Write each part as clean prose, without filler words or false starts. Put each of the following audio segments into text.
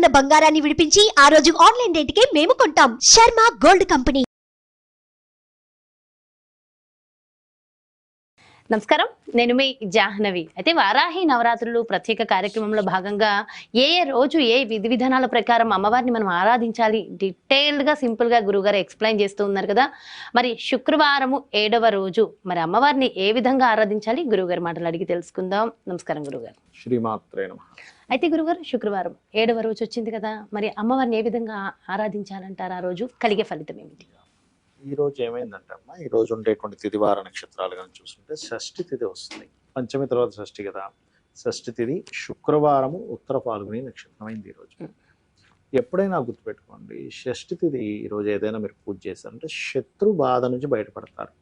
ఉన్న బంగారాన్ని విడిపించి ఆ రోజు ఆన్లైన్ రేటుకే మేము కొంటాం. Sharma gold company. నమస్కారం, నేను మీ జాహ్నవి. అయితే వారాహి నవరాత్రులు ప్రత్యేక కార్యక్రమంలో భాగంగా ఏ రోజు ఏ విధి విధానాల ప్రకారం అమ్మవారిని మనం ఆరాధించాలి డీటెయిల్డ్గా సింపుల్గా గురుగారు ఎక్స్ప్లెయిన్ చేస్తూ ఉన్నారు కదా. మరి శుక్రవారము 7వ రోజు మరి అమ్మవారిని ఏ విధంగా ఆరాధించాలి గురుగారు మాటలు అడిగి తెలుసుకుందాం. నమస్కారం గురుగారు. శ్రీమాత్రే నమః. అయితే గురుగారు, శుక్రవారం 7వ రోజు వచ్చింది కదా, మరి అమ్మవారిని ఏ విధంగా ఆరాధించాలంటారు? ఆ రోజు కలిగే ఫలితం ఏమిటి? ఈ రోజు ఏమైందంటే అమ్మా, ఈ రోజు ఉండేటువంటి తిథివార నక్షత్రాలు కానీ చూస్తుంటే షష్ఠి తిథి వస్తుంది. పంచమి తర్వాత షష్ఠి కదా. షష్ఠి తిథి శుక్రవారము ఉత్తర పాల్గొని నక్షత్రం అయింది ఈ రోజు. ఎప్పుడైనా గుర్తుపెట్టుకోండి, షష్ఠి తిథి ఈ రోజు ఏదైనా మీరు పూజ చేశారంటే శత్రు బాధ నుంచి బయటపడతారు.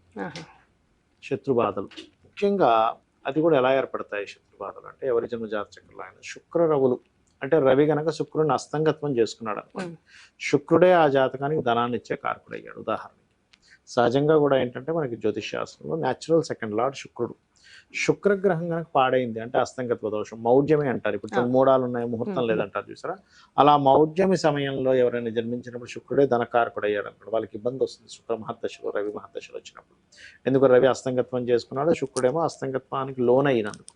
శత్రు బాధలు ముఖ్యంగా అది కూడా ఎలా ఏర్పడతాయి శత్రు బాధలు అంటే, ఎవరి జన్మ జాతకంలో ఆయన శుక్ర రవులు అంటే రవి గనక శుక్రుడిని అస్తంగత్వం చేసుకున్నాడు అనుకోండి, శుక్రుడే ఆ జాతకానికి ధనాన్ని ఇచ్చే కారకుడు అయ్యాడు. ఉదాహరణ సహజంగా కూడా ఏంటంటే మనకి జ్యోతిష్ శాస్త్రంలో న్యాచురల్ సెకండ్ లార్డ్ శుక్రుడు. శుక్రగ్రహం కనుక పాడైంది అంటే అస్తంగత్వ దోషం, మౌఢ్యమే అంటారు. ఇప్పుడు మూడాలు ఉన్నాయి, ముహూర్తం లేదంటారు చూసారా. అలా మౌఢ్యమి సమయంలో ఎవరైనా జన్మించినప్పుడు శుక్రుడే ధనకారకుడు అయ్యాడు అనుకోండి, వాళ్ళకి ఇబ్బంది వస్తుంది శుక్ర మహర్దశలు రవి మహర్దశలు వచ్చినప్పుడు. ఎందుకు రవి అస్తంగత్వం చేసుకున్నాడో, శుక్రుడేమో అస్తంగత్వానికి లోనైనందుకు.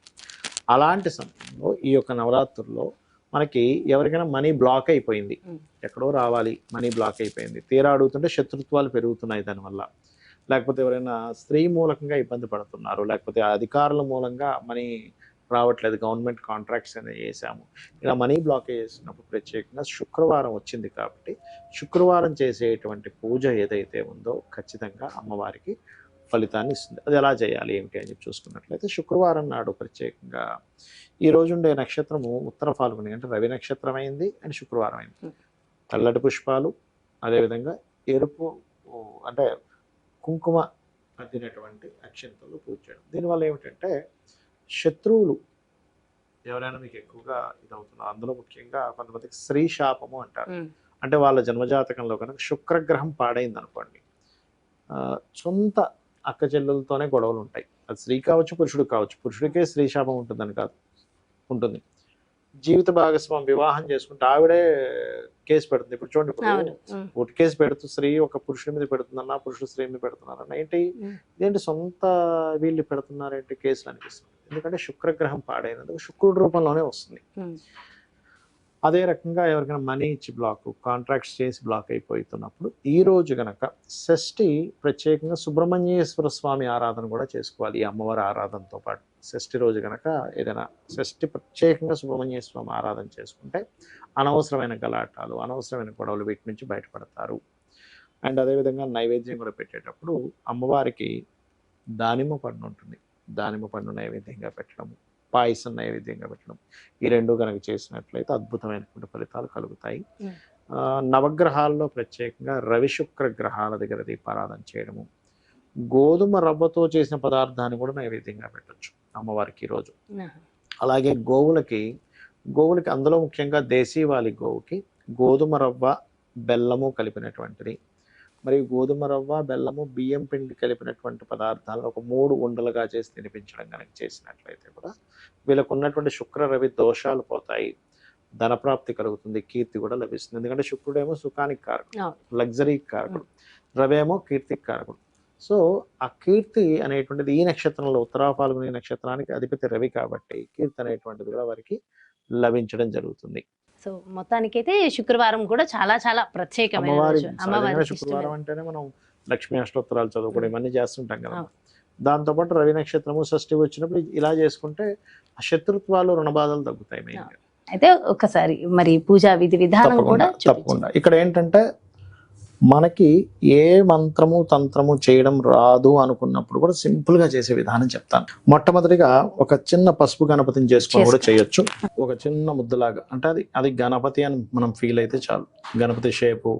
అలాంటి సమయంలో ఈ యొక్క నవరాత్రుల్లో మనకి ఎవరికైనా మనీ బ్లాక్ అయిపోయింది, ఎక్కడో రావాలి, మనీ బ్లాక్ అయిపోయింది, తీరా అడుగుతుంటే శత్రుత్వాలు పెరుగుతున్నాయి దానివల్ల, లేకపోతే ఎవరైనా స్త్రీ మూలకంగా ఇబ్బంది పడుతున్నారు, లేకపోతే అధికారుల మూలంగా మనీ రావట్లేదు, గవర్నమెంట్ కాంట్రాక్ట్స్ అనేది చేసాము, ఇలా మనీ బ్లాక్ చేసినప్పుడు ప్రత్యేకంగా శుక్రవారం వచ్చింది కాబట్టి శుక్రవారం చేసేటువంటి పూజ ఏదైతే ఉందో ఖచ్చితంగా అమ్మవారికి ఫలితాన్ని ఇస్తుంది. అది ఎలా చేయాలి ఏమిటి అని చెప్పి చూసుకున్నట్లయితే, శుక్రవారం నాడు ప్రత్యేకంగా ఈ రోజు ఉండే నక్షత్రము ఉత్తర ఫాల్గుని అంటే రవి నక్షత్రం అయింది అండ్ శుక్రవారం అయింది. తెల్లటి పుష్పాలు, అదేవిధంగా ఎరుపు అంటే కుంకుమ అద్దినటువంటి అక్షంతలు పూజ చేయడం. దీనివల్ల ఏమిటంటే శత్రువులు ఎవరైనా మీకు ఎక్కువగా ఇదవుతున్నారు. అందులో ముఖ్యంగా కొంతమందికి స్త్రీ శాపము అంటారు. అంటే వాళ్ళ జన్మజాతకంలో కనుక శుక్రగ్రహం పాడైంది అనుకోండి, సొంత అక్క చెల్లెలతోనే గొడవలు ఉంటాయి. అది స్త్రీ కావచ్చు, పురుషుడు కావచ్చు. పురుషుడికే స్త్రీ శాపం ఉంటుందని కాదు, ఉంటుంది. జీవిత భాగస్వామి వివాహం చేసుకుంటే ఆవిడే కేసు పెడుతుంది. ఇప్పుడు చూడండి, ఇప్పుడు ఒకటి కేసు పెడుతూ స్త్రీ ఒక పురుషుడి మీద పెడుతుందన్నా, పురుషుడు స్త్రీ మీద పెడుతున్నారన్న, ఇదేంటి సొంత వీళ్ళు పెడుతున్నారేంటి కేసులు అనిపిస్తుంది. ఎందుకంటే శుక్రగ్రహం పాడైనందుకు శుక్రుడి రూపంలోనే వస్తుంది. అదే రకంగా ఎవరికైనా మనీ ఇచ్చి బ్లాక్, కాంట్రాక్ట్స్ చేసి బ్లాక్ అయిపోతున్నప్పుడు ఈ రోజు గనక షష్ఠి ప్రత్యేకంగా సుబ్రహ్మణ్యేశ్వర స్వామి ఆరాధన కూడా చేసుకోవాలి. ఈ అమ్మవారి ఆరాధనతో పాటు షష్ఠి రోజు గనక ఏదైనా షష్ఠి ప్రత్యేకంగా సుబ్రహ్మణ్యేశ్వర స్వామి ఆరాధన చేసుకుంటే అనవసరమైన గలాటాలు, అనవసరమైన గొడవలు వీటి నుంచి బయటపడతారు. అండ్ అదేవిధంగా నైవేద్యం కూడా పెట్టేటప్పుడు అమ్మవారికి దానిమ్మ పండు ఉంటుంది, దానిమ్మ పండు నైవేద్యంగా పెట్టడము, పాయసం నైవేద్యంగా పెట్టడం, ఈ రెండు కనుక చేసినట్లయితే అద్భుతమైనటువంటి ఫలితాలు కలుగుతాయి. నవగ్రహాల్లో ప్రత్యేకంగా రవి శుక్ర గ్రహాల దగ్గర దీపారాధన చేయడము, గోధుమ రవ్వతో చేసిన పదార్థాన్ని కూడా నైవేద్యంగా పెట్టచ్చు అమ్మవారికి ఈరోజు. అలాగే గోవులకి అందులో ముఖ్యంగా దేశీవాలి గోవుకి గోధుమ రవ్వ బెల్లము కలిపినటువంటిది, మరియు గోధుమ రవ్వ బెల్లము బియ్యం పిండి కలిపినటువంటి పదార్థాలను ఒక 3 ఉండలుగా చేసి తినిపించడం కనుక చేసినట్లయితే కూడా వీళ్ళకు ఉన్నటువంటి శుక్ర రవి దోషాలు పోతాయి, ధనప్రాప్తి కలుగుతుంది, కీర్తి కూడా లభిస్తుంది. ఎందుకంటే శుక్రుడేమో సుఖానికి కారకుడు, లగ్జరీకి కారకుడు, రవేమో కీర్తికి కారకుడు. సో ఆ కీర్తి అనేటువంటిది ఈ నక్షత్రంలో ఉత్తరా ఫాల్గుని నక్షత్రానికి అధిపతి రవి కాబట్టి కీర్తి అనేటువంటిది కూడా వారికి లభించడం జరుగుతుంది. సో మొత్తానికైతే శుక్రవారం కూడా చాలా చాలా ప్రత్యేకమైన అమ్మవారి శుక్రవారం అంటేనే మనం లక్ష్మీ అష్టోత్తరాలు చదువుకోవడం ఇవన్నీ చేస్తుంటాం కదా. దాంతోపాటు రవి నక్షత్రము షష్ఠి వచ్చినప్పుడు ఇలా చేసుకుంటే ఆ శత్రుత్వాలు, రుణబాధలు తగ్గుతాయి మెయిన్గా. అయితే ఒకసారి మరి పూజా విధి విధానం కూడా తప్పకుండా. ఇక్కడ ఏంటంటే మనకి ఏ మంత్రము తంత్రము చేయడం రాదు అనుకున్నప్పుడు కూడా సింపుల్ గా చేసే విధానం చెప్తాను. మొట్టమొదటిగా ఒక చిన్న పసుపు గణపతిని చేసుకొని కూడా చేయొచ్చు. ఒక చిన్న ముద్దలాగా అంటే అది గణపతి అని మనం ఫీల్ అయితే చాలు. గణపతి షేపు,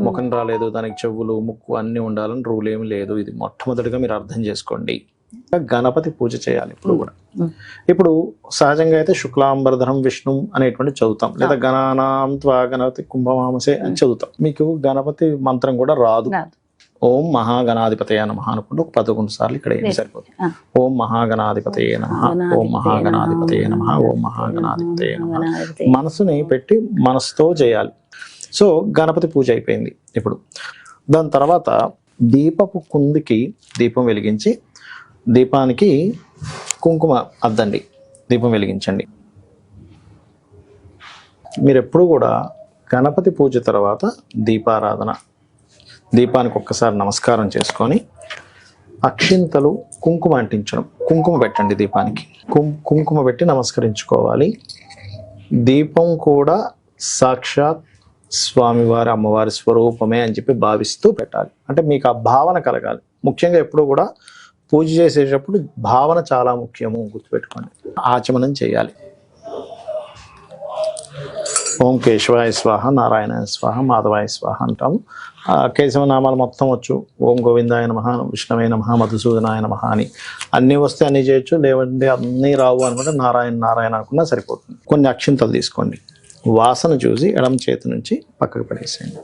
ముఖం రాలేదు, దానికి చెవులు, ముక్కు అన్ని ఉండాలని రూల్ ఏమి లేదు. ఇది మొట్టమొదటిగా మీరు అర్థం చేసుకోండి. గణపతి పూజ చేయాలి ఇప్పుడు కూడా. ఇప్పుడు సహజంగా అయితే శుక్లాంబరధరం విష్ణు అనేటువంటి చదువుతాం, లేదా గణానాం త్వా గణపతి కుంభమామసే అని చదువుతాం. మీకు గణపతి మంత్రం కూడా రాదు, ఓం మహాగణాధిపతయ నమః అనుకుంటూ ఒక 11 సార్లు ఇక్కడ ఏం సరిపోతుంది. ఓం మహాగణాధిపతయ నమః, ఓం మహాగణాధిపతయ నమః, ఓం మహాగణాధిపతయ నమః. మనసుని పెట్టి మనసుతో చేయాలి. సో గణపతి పూజ అయిపోయింది. ఇప్పుడు దాని తర్వాత దీపపు కుందికి దీపం వెలిగించి దీపానికి కుంకుమ అద్దండి, దీపం వెలిగించండి. మీరు ఎప్పుడు కూడా గణపతి పూజ తర్వాత దీపారాధన, దీపానికి ఒక్కసారి నమస్కారం చేసుకొని అక్షింతలు కుంకుమ అంటించడం, కుంకుమ పెట్టండి దీపానికి, కుంకుమ పెట్టి నమస్కరించుకోవాలి. దీపం కూడా సాక్షాత్ స్వామివారి అమ్మవారి స్వరూపమే అని చెప్పి భావిస్తూ పెట్టాలి. అంటే మీకు ఆ భావన కలగాలి. ముఖ్యంగా ఎప్పుడు కూడా పూజ చేసేటప్పుడు భావన చాలా ముఖ్యము, గుర్తుపెట్టుకోండి. ఆచమనం చేయాలి. ఓం కేశవాయ స్వాహ, నారాయణాయ స్వాహ, మాధవాయ స్వాహ అంటాము. కేశవ నామాలు మొత్తం వచ్చు. ఓం గోవిందాయ నమః, విష్ణవే నమః, మధుసూదనాయ నమః అని అన్నీ వస్తే అన్నీ చేయొచ్చు. లేవంటే అన్నీ రావు అనుకుంటే నారాయణ నారాయణ అనుకున్నా సరిపోతుంది. కొన్ని అక్షింతలు తీసుకోండి, వాసన చూసి ఎడమ చేతి నుంచి పక్కకు పడేసేయండి.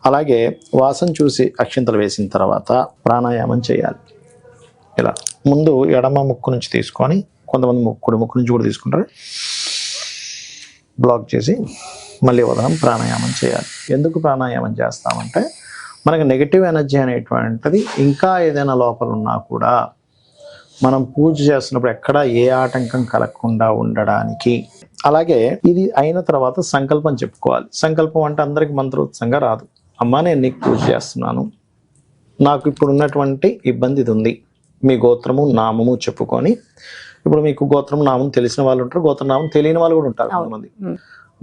అలాగే వాసన చూసి అక్షింతలు వేసిన తర్వాత ప్రాణాయామం చేయాలి. ఇలా ముందు ఎడమ ముక్కు నుంచి తీసుకొని, కొంతమంది కుడి ముక్కు నుంచి కూడా తీసుకుంటారు, బ్లాక్ చేసి మళ్ళీ ఉదయం ప్రాణాయామం చేయాలి. ఎందుకు ప్రాణాయామం చేస్తామంటే మనకి నెగిటివ్ ఎనర్జీ అనేటువంటిది ఇంకా ఏదైనా లోపల ఉన్నా కూడా మనం పూజ చేస్తున్నప్పుడు ఎక్కడ ఏ ఆటంకం కలగకుండా ఉండడానికి. అలాగే ఇది అయిన తర్వాత సంకల్పం చెప్పుకోవాలి. సంకల్పం అంటే అందరికి మంత్రోత్సంగా రాదు. అమ్మా నేను నీకు పూజ చేస్తున్నాను, నాకు ఇప్పుడు ఉన్నటువంటి ఇబ్బంది ఇది ఉంది, మీ గోత్రము నామము చెప్పుకొని. ఇప్పుడు మీకు గోత్రం నామం తెలిసిన వాళ్ళు ఉంటారు, గోత్ర నామం తెలియని వాళ్ళు కూడా ఉంటారు. కొంతమంది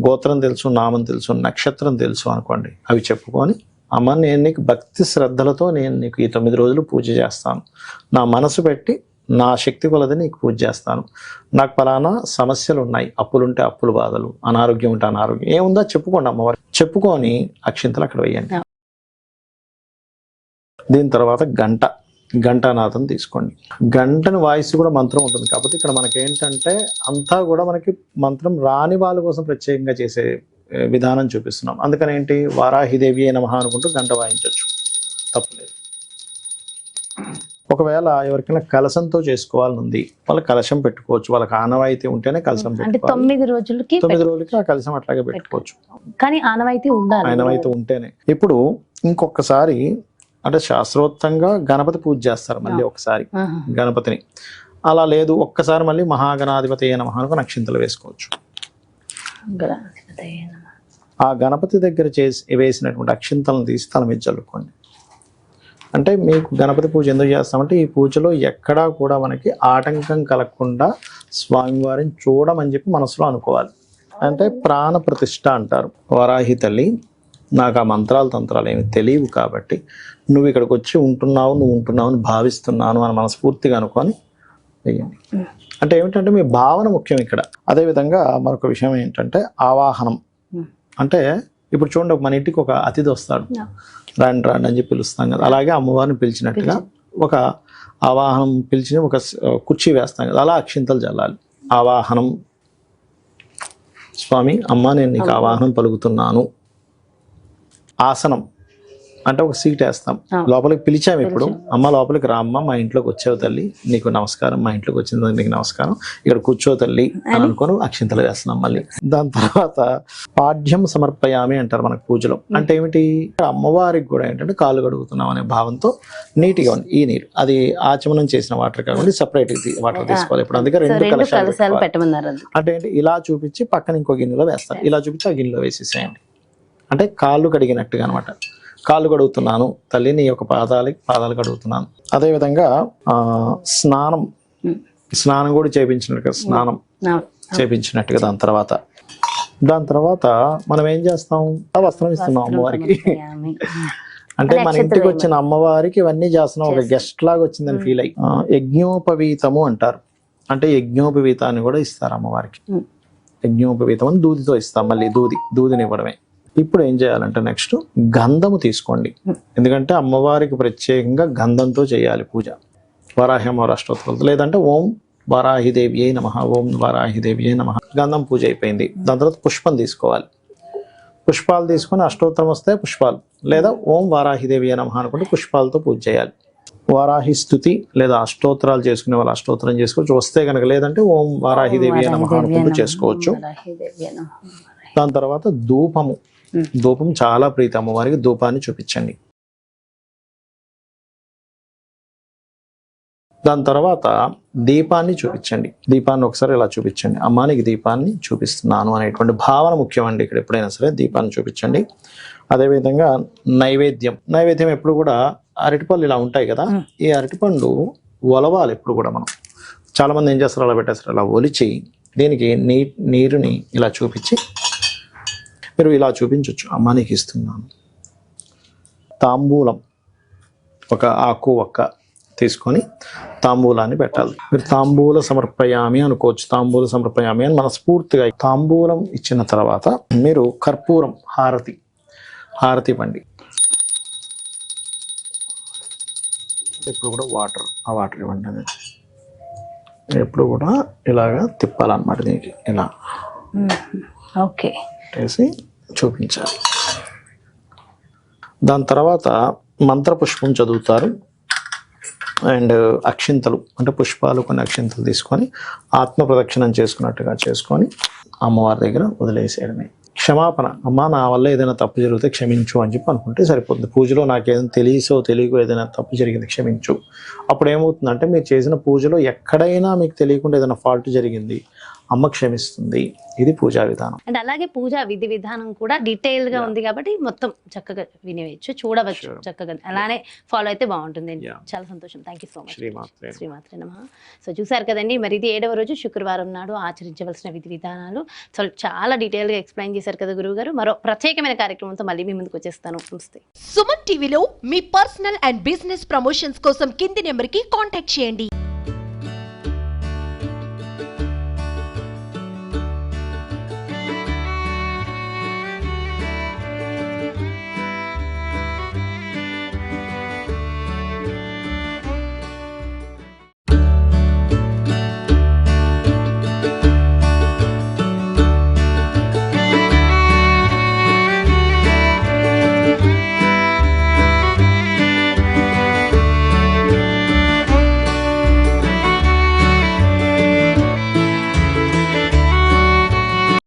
గోత్రం తెలుసు, నామం తెలుసు, నక్షత్రం తెలుసు అనుకోండి. అవి చెప్పుకొని అమ్మ నేను నీకు భక్తి శ్రద్ధలతో నేను నీకు ఈ 9 రోజులు పూజ చేస్తాను, నా మనసు పెట్టి నా శక్తి కొలది నీకు పూజ చేస్తాను, నాకు పలానా సమస్యలు ఉన్నాయి, అప్పులుంటే అప్పులు బాధలు, అనారోగ్యం ఉంటే అనారోగ్యం, ఏముందో చెప్పుకోండి అమ్మవారు. చెప్పుకొని అక్షింతలు అక్కడ వేయండి. దీని తర్వాత గంటానాథం తీసుకోండి. గంటని వాయిస్ కూడా మంత్రం ఉంటుంది. కాకపోతే ఇక్కడ మనకి ఏంటంటే అంతా కూడా మనకి మంత్రం రాని వాళ్ళ కోసం ప్రత్యేకంగా చేసే విధానం చూపిస్తున్నాం. అందుకని ఏంటి, వారాహిదేవి నమః అనుకుంటూ గంట వాయించవచ్చు, తప్పులేదు. ఒకవేళ ఎవరికైనా కలశంతో చేసుకోవాలని ఉంది, వాళ్ళ కలశం పెట్టుకోవచ్చు. వాళ్ళకి ఆనవాయితీ ఉంటేనే కలశం పెట్టుకోవాలి. 9 రోజులకి ఆ కలశం అట్లాగే పెట్టుకోవచ్చు. కానీ ఆనవాయితీ ఉండాలి, ఆనవాయితీ ఉంటేనే. ఇప్పుడు ఇంకొకసారి అంటే శాస్త్రోక్తంగా గణపతి పూజ చేస్తారు మళ్ళీ ఒకసారి గణపతిని. అలా లేదు, ఒక్కసారి మళ్ళీ మహాగణాధిపతయ నమః అనుకుని అక్షింతలు వేసుకోవచ్చు. ఆ గణపతి దగ్గర వేసినటువంటి అక్షింతలను తీసి తల మీద చల్లుకోండి. అంటే మీకు గణపతి పూజ ఎందుకు చేస్తామంటే ఈ పూజలో ఎక్కడా కూడా మనకి ఆటంకం కలగకుండా స్వామివారిని చూడమని చెప్పి మనసులో అనుకోవాలి. అంటే ప్రాణ ప్రతిష్ఠ అంటారు. వరాహి తల్లి నాకు ఆ మంత్రాలు తంత్రాలు ఏమి తెలియవు కాబట్టి నువ్వు ఇక్కడికి వచ్చి ఉంటున్నావు, నువ్వు ఉంటున్నావు అని భావిస్తున్నాను అని మనస్ఫూర్తిగా అనుకొని వేయండి. అంటే ఏమిటంటే మీ భావన ముఖ్యం ఇక్కడ. అదేవిధంగా మరొక విషయం ఏంటంటే ఆవాహనం. అంటే ఇప్పుడు చూడండి, మన ఇంటికి ఒక అతిథి వస్తాడు, రాండి రాండి అని చెప్పి పిలుస్తాం కదా. అలాగే అమ్మవారిని పిలిచినట్టుగా ఒక ఆవాహనం పిలిచి ఒక కుర్చీ వేస్తాం కదా, అలా అక్షింతలు చల్లాలి. ఆవాహనం, స్వామి అమ్మ నేను నీకు ఆవాహనం పలుకుతున్నాను. ఆసనం అంటే ఒక సీట్ వేస్తాం, లోపలికి పిలిచాము. ఇప్పుడు అమ్మ లోపలికి రా అమ్మ, మా ఇంట్లోకి వచ్చావు తల్లి, నీకు నమస్కారం, మా ఇంట్లోకి వచ్చింది నీకు నమస్కారం, ఇక్కడ కూర్చో తల్లి అని అనుకొని అక్షింతలు వేస్తున్నాం మళ్ళీ. దాని తర్వాత పాఠ్యం సమర్పయామి అంటారు మనకు పూజలో. అంటే ఏమిటి, అమ్మవారికి కూడా ఏంటంటే కాళ్ళు కడుగుతున్నాం అనే భావంతో నీట్గా ఉంది. ఈ నీరు అది ఆచమనం చేసిన వాటర్ కాకుండా సపరేట్ వాటర్ తీసుకోవాలి. ఇప్పుడు అందుకే 2 కలశాలు పెట్టమన్నారు. అంటే ఏంటి, ఇలా చూపించి పక్కన ఇంకో గిన్నెలో వేస్తారు, ఇలా చూపించి ఆ గిన్నెలో వేసేసేయండి. అంటే కాళ్ళు కడిగినట్టుగా అనమాట. కాళ్ళు కడుగుతున్నాను తల్లి, నీ యొక్క పాదాలు కడుగుతున్నాను. అదేవిధంగా స్నానం కూడా చేయించినట్టుగా, స్నానం చేయించినట్టుగా. దాని తర్వాత మనం ఏం చేస్తాం, వస్త్రం ఇస్తున్నాం అమ్మవారికి. అంటే మన ఇంటికి వచ్చిన అమ్మవారికి ఇవన్నీ చేస్తున్నాం, ఒక గెస్ట్ లాగా వచ్చిందని ఫీల్ అయ్యి. యజ్ఞోపవీతము అంటారు. అంటే యజ్ఞోపవీతాన్ని కూడా ఇస్తారు అమ్మవారికి. యజ్ఞోపవీతం అని దూదితో ఇస్తాం, మళ్ళీ దూదిని ఇవ్వడమే. ఇప్పుడు ఏం చేయాలంటే నెక్స్ట్ గంధము తీసుకోండి. ఎందుకంటే అమ్మవారికి ప్రత్యేకంగా గంధంతో చేయాలి పూజ. వరాహి అమ్మవారి అష్టోత్తరాలతో, లేదంటే ఓం వరాహిదేవ్యై నమః, ఓం వరాహిదేవ్యై నమః. గంధం పూజ అయిపోయింది. దాని తర్వాత పుష్పం తీసుకోవాలి. పుష్పాలు తీసుకొని అష్టోత్తరం వస్తే పుష్పాలు, లేదా ఓం వారాహిదేవి నమః అనుకుంటే పుష్పాలతో పూజ చేయాలి. వారాహి స్తుతి లేదా అష్టోత్తరాలు చేసుకునే వాళ్ళు అష్టోత్తరం చేసుకోవచ్చు, వస్తే కనుక లేదంటే ఓం వారాహిదేవి నమః అనుకుంటూ చేసుకోవచ్చు. దాని తర్వాత ధూపము, ధూపం చాలా ప్రీతి అమ్మవారికి, ధూపాన్ని చూపించండి. దాని తర్వాత దీపాన్ని చూపించండి. దీపాన్ని ఒకసారి ఇలా చూపించండి, అమ్మా నీకు దీపాన్ని చూపిస్తున్నాను అనేటువంటి భావన ముఖ్యమండి ఇక్కడ. ఎప్పుడైనా సరే దీపాన్ని చూపించండి. అదేవిధంగా నైవేద్యం ఎప్పుడు కూడా అరటిపళ్ళు ఇలా ఉంటాయి కదా, ఈ అరటిపండు ఒలవాలి ఎప్పుడు కూడా. మనం చాలా మంది ఏం చేస్తారు, అలా పెట్టేస్తారు. అలా ఒలిచి దీనికి నీరుని ఇలా చూపించి, మీరు ఇలా చూపించవచ్చు, అమ్మా నీకు ఇస్తున్నాను. తాంబూలం, ఒక ఆకు ఒక్క తీసుకొని తాంబూలాన్ని పెట్టాలి. మీరు తాంబూల సమర్పయామి అనుకోవచ్చు, తాంబూల సమర్పయామి అని మనస్ఫూర్తిగా. తాంబూలం ఇచ్చిన తర్వాత మీరు కర్పూరం హారతి ఇవ్వండి. ఎప్పుడు కూడా ఆ వాటర్ ఇవ్వండి. అది ఎప్పుడు కూడా ఇలాగా తిప్పాలన్నమాట, దీనికి ఇలా ఓకే వేసి చూపించాలి. దాని తర్వాత మంత్రపుష్పం చదువుతారు. అండ్ అక్షింతలు అంటే పుష్పాలు, కొన్ని అక్షింతలు తీసుకొని ఆత్మ ప్రదక్షిణం చేసుకున్నట్టుగా చేసుకొని అమ్మవారి దగ్గర వదిలేసేయడమే. క్షమాపణ, అమ్మ నా వల్ల ఏదైనా తప్పు జరిగితే క్షమించు అని చెప్పి అనుకుంటే సరిపోతుంది. పూజలో నాకు ఏదైనా తెలియకో ఏదైనా తప్పు జరిగింది క్షమించు. అప్పుడు ఏమవుతుందంటే మీరు చేసిన పూజలో ఎక్కడైనా మీకు తెలియకుండా ఏదైనా ఫాల్ట్ జరిగింది, అమ్మ క్షమిస్తుంది. ఇది పూజా విధానం. అండ్ అలాగే పూజా విధి విధానం కూడా డీటెయిల్ గా ఉంది కాబట్టి మొత్తం చక్కగా వినేయచ్చు, చూడవచ్చు చక్కగా. అలానే ఫాలో అయితే బాగుంటుంది. చాలా సంతోషం. Thank you so much. శ్రీమాత్రే నమః. సో చూసారు కదండి, మరి ఇది 7వ రోజు శుక్రవారం నాడు ఆచరించవలసిన విధి విధానాలు చాలా డీటెయిల్ గా ఎక్స్ప్లెయిన్ చేశారు కదా గురువు గారు. మరో ప్రత్యేకమైన కార్యక్రమంతో మళ్ళీ మీ ముందుకు వచ్చేస్తాను. నమస్తే. సుమన్ టీవీలో మీ పర్సనల్ అండ్ బిజినెస్ ప్రమోషన్స్ కోసం కింది నెంబర్కి కాంటాక్ట్ చేయండి.